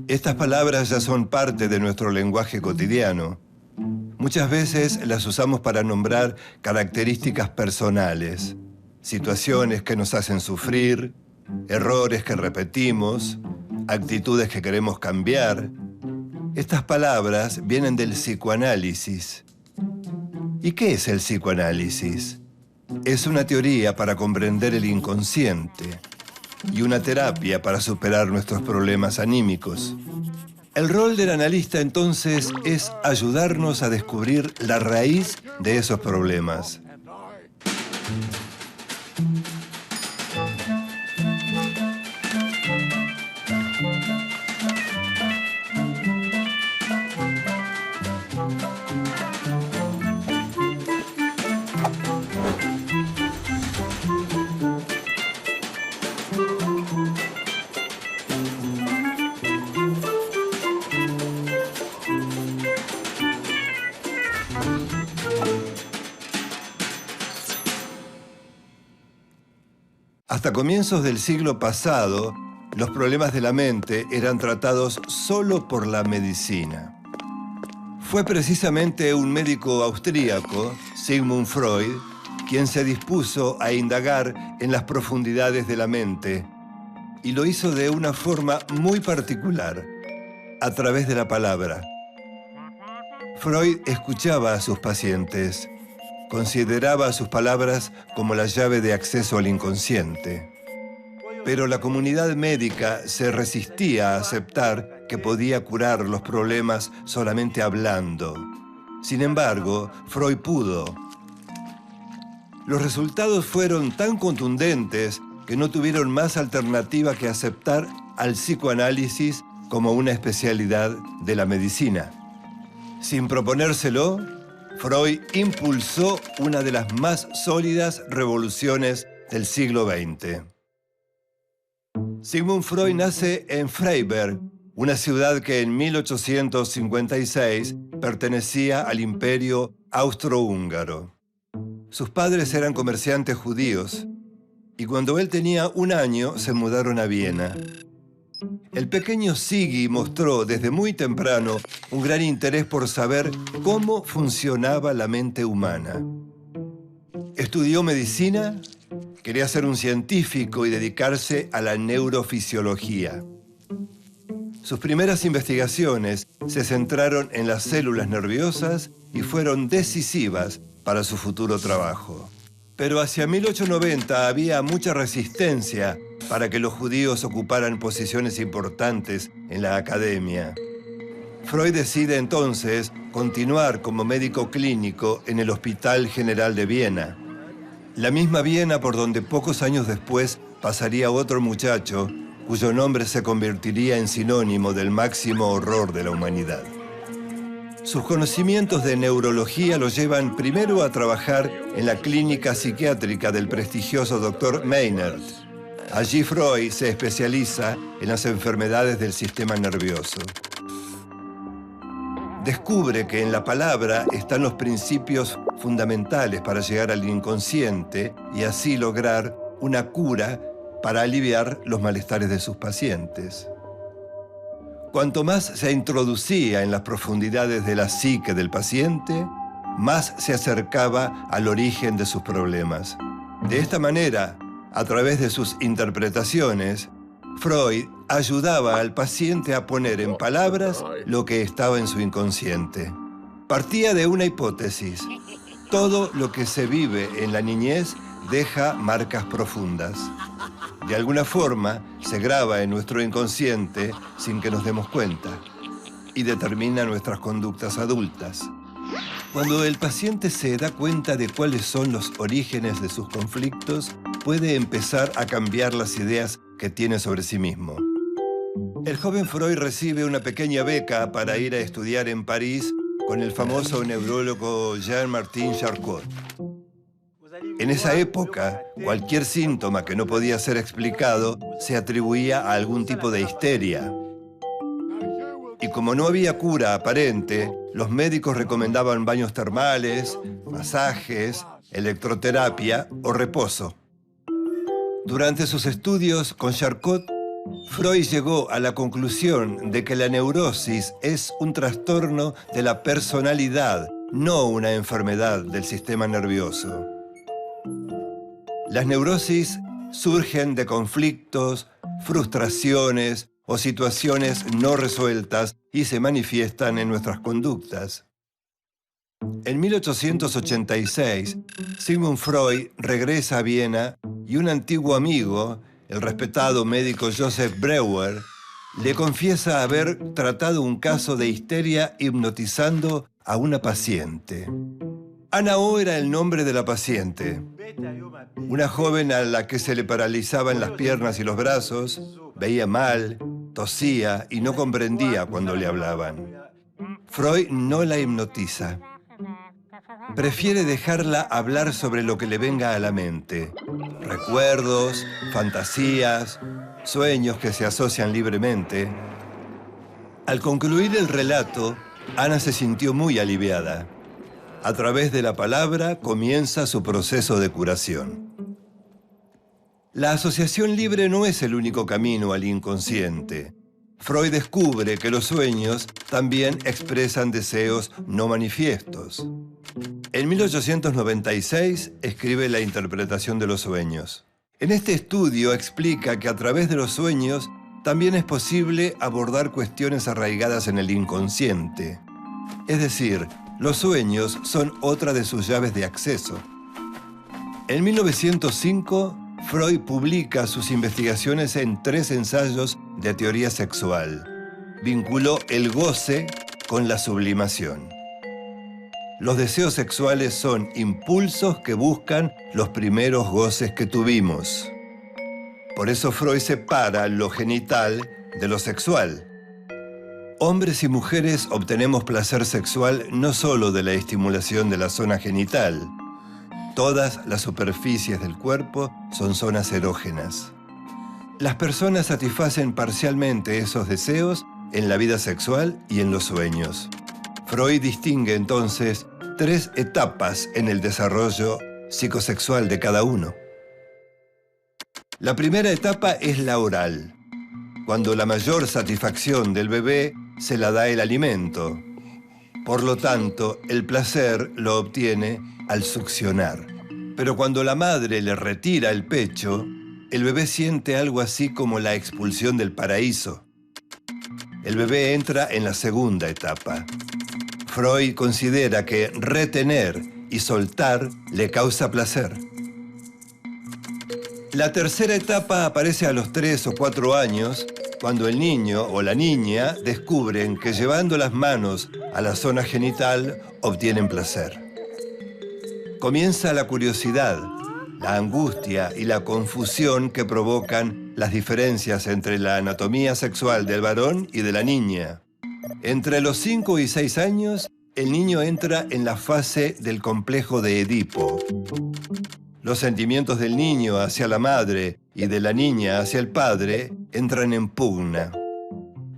Estas palabras ya son parte de nuestro lenguaje cotidiano. Muchas veces las usamos para nombrar características personales, situaciones que nos hacen sufrir, errores que repetimos, actitudes que queremos cambiar. Estas palabras vienen del psicoanálisis. ¿Y qué es el psicoanálisis? Es una teoría para comprender el inconsciente y una terapia para superar nuestros problemas anímicos. El rol del analista, entonces, es ayudarnos a descubrir la raíz de esos problemas. Hasta comienzos del siglo pasado, los problemas de la mente eran tratados solo por la medicina. Fue precisamente un médico austríaco, Sigmund Freud, quien se dispuso a indagar en las profundidades de la mente, y lo hizo de una forma muy particular, a través de la palabra. Freud escuchaba a sus pacientes. Consideraba sus palabras como la llave de acceso al inconsciente. Pero la comunidad médica se resistía a aceptar que podía curar los problemas solamente hablando. Sin embargo, Freud pudo. Los resultados fueron tan contundentes que no tuvieron más alternativa que aceptar al psicoanálisis como una especialidad de la medicina. Sin proponérselo, Freud impulsó una de las más sólidas revoluciones del siglo XX. Sigmund Freud nace en Freiberg, una ciudad que en 1856 pertenecía al Imperio Austrohúngaro. Sus padres eran comerciantes judíos y cuando él tenía 1 año se mudaron a Viena. El pequeño Siggy mostró desde muy temprano un gran interés por saber cómo funcionaba la mente humana. Estudió medicina, quería ser un científico y dedicarse a la neurofisiología. Sus primeras investigaciones se centraron en las células nerviosas y fueron decisivas para su futuro trabajo. Pero hacia 1890 había mucha resistencia para que los judíos ocuparan posiciones importantes en la academia. Freud decide entonces continuar como médico clínico en el Hospital General de Viena. La misma Viena por donde pocos años después pasaría otro muchacho cuyo nombre se convertiría en sinónimo del máximo horror de la humanidad. Sus conocimientos de neurología lo llevan primero a trabajar en la clínica psiquiátrica del prestigioso Dr. Meinert. Allí Freud se especializa en las enfermedades del sistema nervioso. Descubre que en la palabra están los principios fundamentales para llegar al inconsciente y así lograr una cura para aliviar los malestares de sus pacientes. Cuanto más se introducía en las profundidades de la psique del paciente, más se acercaba al origen de sus problemas. De esta manera, a través de sus interpretaciones, Freud ayudaba al paciente a poner en palabras lo que estaba en su inconsciente. Partía de una hipótesis. Todo lo que se vive en la niñez deja marcas profundas. De alguna forma, se graba en nuestro inconsciente sin que nos demos cuenta y determina nuestras conductas adultas. Cuando el paciente se da cuenta de cuáles son los orígenes de sus conflictos, puede empezar a cambiar las ideas que tiene sobre sí mismo. El joven Freud recibe una pequeña beca para ir a estudiar en París con el famoso neurólogo Jean-Martin Charcot. En esa época, cualquier síntoma que no podía ser explicado se atribuía a algún tipo de histeria. Y como no había cura aparente, los médicos recomendaban baños termales, masajes, electroterapia o reposo. Durante sus estudios con Charcot, Freud llegó a la conclusión de que la neurosis es un trastorno de la personalidad, no una enfermedad del sistema nervioso. Las neurosis surgen de conflictos, frustraciones o situaciones no resueltas y se manifiestan en nuestras conductas. En 1886, Sigmund Freud regresa a Viena y un antiguo amigo, el respetado médico Joseph Breuer, le confiesa haber tratado un caso de histeria hipnotizando a una paciente. Anna O era el nombre de la paciente. Una joven a la que se le paralizaban las piernas y los brazos, veía mal, tosía y no comprendía cuando le hablaban. Freud no la hipnotiza. Prefiere dejarla hablar sobre lo que le venga a la mente. Recuerdos, fantasías, sueños que se asocian libremente. Al concluir el relato, Ana se sintió muy aliviada. A través de la palabra comienza su proceso de curación. La asociación libre no es el único camino al inconsciente. Freud descubre que los sueños también expresan deseos no manifiestos. En 1896 escribe La interpretación de los sueños. En este estudio explica que a través de los sueños también es posible abordar cuestiones arraigadas en el inconsciente. Es decir, los sueños son otra de sus llaves de acceso. En 1905, Freud publica sus investigaciones en 3 ensayos de teoría sexual. Vinculó el goce con la sublimación. Los deseos sexuales son impulsos que buscan los primeros goces que tuvimos. Por eso Freud separa lo genital de lo sexual. Hombres y mujeres obtenemos placer sexual no solo de la estimulación de la zona genital. Todas las superficies del cuerpo son zonas erógenas. Las personas satisfacen parcialmente esos deseos en la vida sexual y en los sueños. Freud distingue entonces 3 etapas en el desarrollo psicosexual de cada uno. La primera etapa es la oral, cuando la mayor satisfacción del bebé se la da el alimento. Por lo tanto, el placer lo obtiene al succionar. Pero cuando la madre le retira el pecho, el bebé siente algo así como la expulsión del paraíso. El bebé entra en la segunda etapa. Freud considera que retener y soltar le causa placer. La tercera etapa aparece a los 3 o 4 años, cuando el niño o la niña descubren que llevando las manos a la zona genital obtienen placer. Comienza la curiosidad, la angustia y la confusión que provocan las diferencias entre la anatomía sexual del varón y de la niña. Entre los 5 y 6 años, el niño entra en la fase del complejo de Edipo. Los sentimientos del niño hacia la madre y de la niña hacia el padre entran en pugna.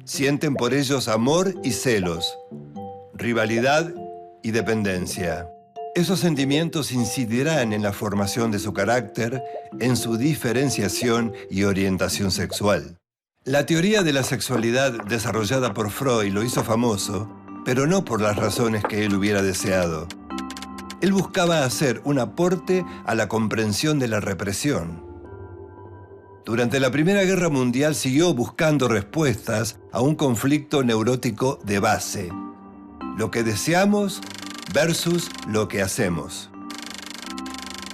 Sienten por ellos amor y celos, rivalidad y dependencia. Esos sentimientos incidirán en la formación de su carácter, en su diferenciación y orientación sexual. La teoría de la sexualidad desarrollada por Freud lo hizo famoso, pero no por las razones que él hubiera deseado. Él buscaba hacer un aporte a la comprensión de la represión. Durante la Primera Guerra Mundial siguió buscando respuestas a un conflicto neurótico de base: lo que deseamos versus lo que hacemos.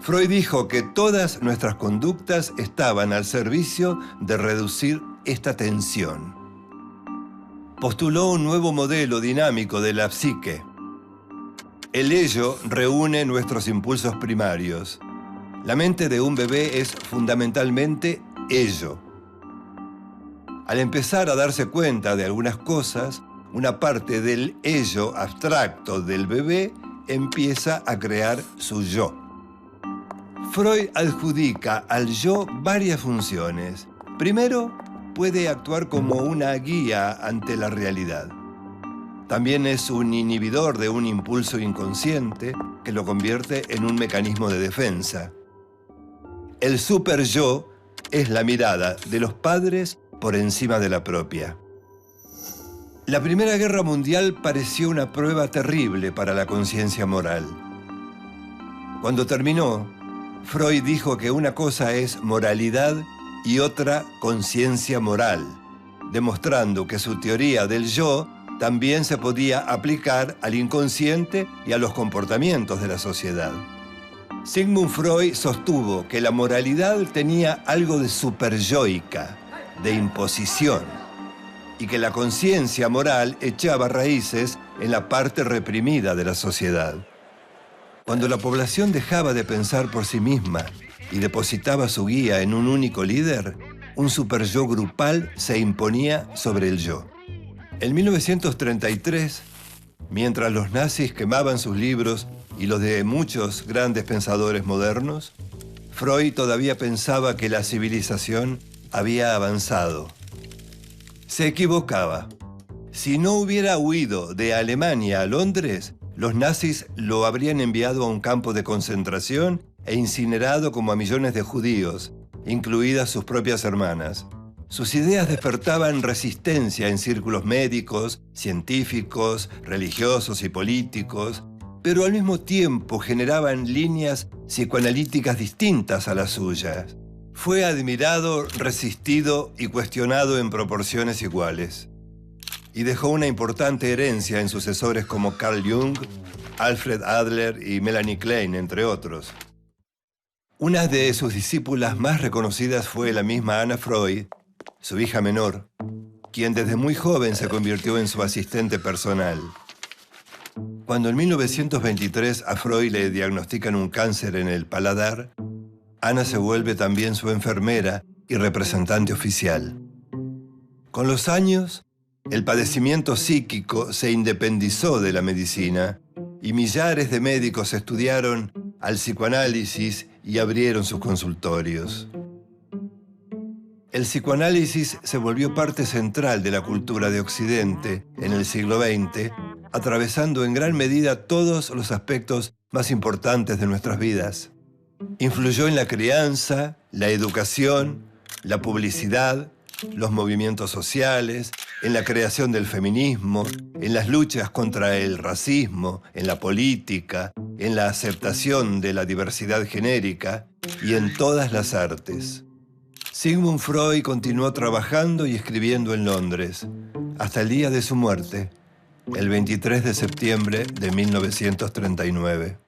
Freud dijo que todas nuestras conductas estaban al servicio de reducir esta tensión. Postuló un nuevo modelo dinámico de la psique. El ello reúne nuestros impulsos primarios. La mente de un bebé es fundamentalmente ello. Al empezar a darse cuenta de algunas cosas, una parte del ello abstracto del bebé empieza a crear su yo. Freud adjudica al yo varias funciones. Primero, puede actuar como una guía ante la realidad. También es un inhibidor de un impulso inconsciente que lo convierte en un mecanismo de defensa. El superyo es la mirada de los padres por encima de la propia. La Primera Guerra Mundial pareció una prueba terrible para la conciencia moral. Cuando terminó, Freud dijo que una cosa es moralidad y otra conciencia moral, demostrando que su teoría del yo también se podía aplicar al inconsciente y a los comportamientos de la sociedad. Sigmund Freud sostuvo que la moralidad tenía algo de superyoica, de imposición, y que la conciencia moral echaba raíces en la parte reprimida de la sociedad. Cuando la población dejaba de pensar por sí misma y depositaba su guía en un único líder, un superyo grupal se imponía sobre el yo. En 1933, mientras los nazis quemaban sus libros y los de muchos grandes pensadores modernos, Freud todavía pensaba que la civilización había avanzado. Se equivocaba. Si no hubiera huido de Alemania a Londres, los nazis lo habrían enviado a un campo de concentración e incinerado como a millones de judíos, incluidas sus propias hermanas. Sus ideas despertaban resistencia en círculos médicos, científicos, religiosos y políticos, pero al mismo tiempo generaban líneas psicoanalíticas distintas a las suyas. Fue admirado, resistido y cuestionado en proporciones iguales. Y dejó una importante herencia en sucesores como Carl Jung, Alfred Adler y Melanie Klein, entre otros. Una de sus discípulas más reconocidas fue la misma Anna Freud, su hija menor, quien desde muy joven se convirtió en su asistente personal. Cuando en 1923 a Freud le diagnostican un cáncer en el paladar, Ana se vuelve también su enfermera y representante oficial. Con los años, el padecimiento psíquico se independizó de la medicina y millares de médicos estudiaron al psicoanálisis y abrieron sus consultorios. El psicoanálisis se volvió parte central de la cultura de Occidente en el siglo XX, atravesando en gran medida todos los aspectos más importantes de nuestras vidas. Influyó en la crianza, la educación, la publicidad, los movimientos sociales, en la creación del feminismo, en las luchas contra el racismo, en la política, en la aceptación de la diversidad genérica y en todas las artes. Sigmund Freud continuó trabajando y escribiendo en Londres, hasta el día de su muerte, el 23 de septiembre de 1939.